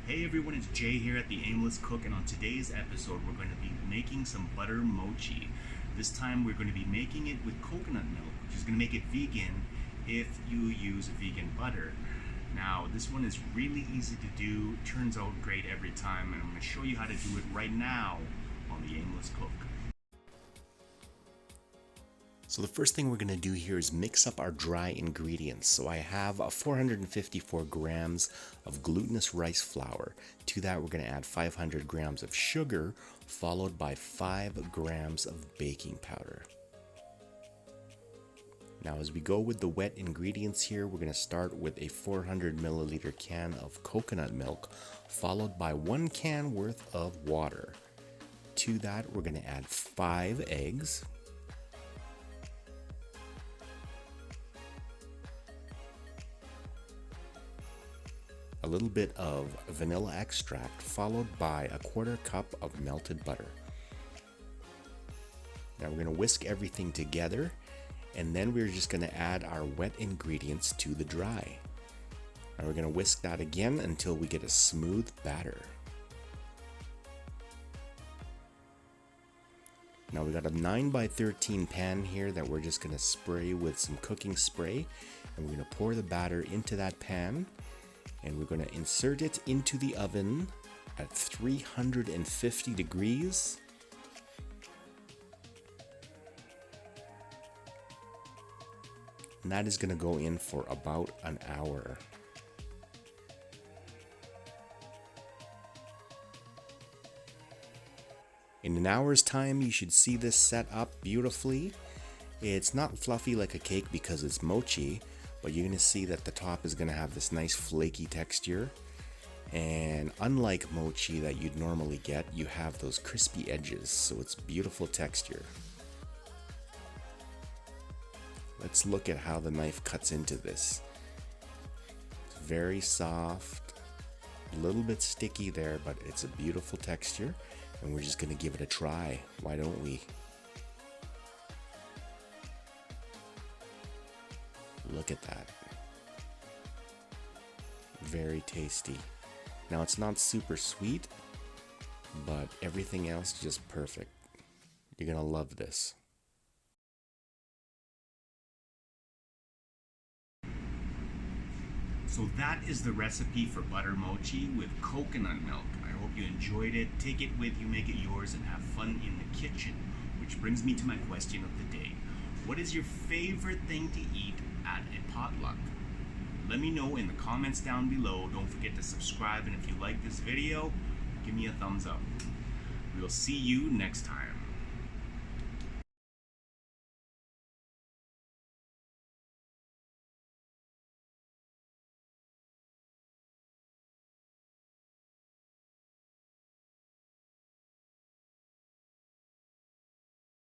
Hey everyone, it's Jay here at the AIMLESS Cook, and on today's episode we're going to be making some butter mochi. This time we're going to be making it with coconut milk, which is going to make it vegan if you use vegan butter. Now this one is really easy to do, turns out great every time, and I'm going to show you how to do it right now on the AIMLESS Cook. So the first thing we're going to do here is mix up our dry ingredients. So I have 454 grams of glutinous rice flour. To that we're going to add 500 grams of sugar, followed by 5 grams of baking powder. Now as we go with the wet ingredients here, we're going to start with a 400 milliliter can of coconut milk, followed by 1 can worth of water. To that we're going to add 5 eggs, a little bit of vanilla extract, followed by a 1/4 cup of melted butter. Now we're going to whisk everything together, and then we're just going to add our wet ingredients to the dry. Now we're going to whisk that again until we get a smooth batter. Now we got a 9x13 pan here that we're just going to spray with some cooking spray, and we're going to pour the batter into that pan. And we're going to insert it into the oven at 350 degrees. And that is going to go in for about an hour. In an hour's time, you should see this set up beautifully. It's not fluffy like a cake because it's mochi, but you're going to see that the top is going to have this nice flaky texture, and unlike mochi that you'd normally get, you have those crispy edges, so it's beautiful texture. Let's look at how the knife cuts into this. It's very soft, a little bit sticky there, but it's a beautiful texture, and we're just going to give it a try. Why don't we? Look at that. Very tasty. Now it's not super sweet, but everything else just perfect. You're gonna love this. So that is the recipe for butter mochi with coconut milk. I hope you enjoyed it. Take it with you, make it yours, and have fun in the kitchen. Which brings me to my question of the day. What is your favorite thing to eat at a potluck? Let me know in the comments down below. Don't forget to subscribe, and if you like this video, give me a thumbs up. We'll see you next time.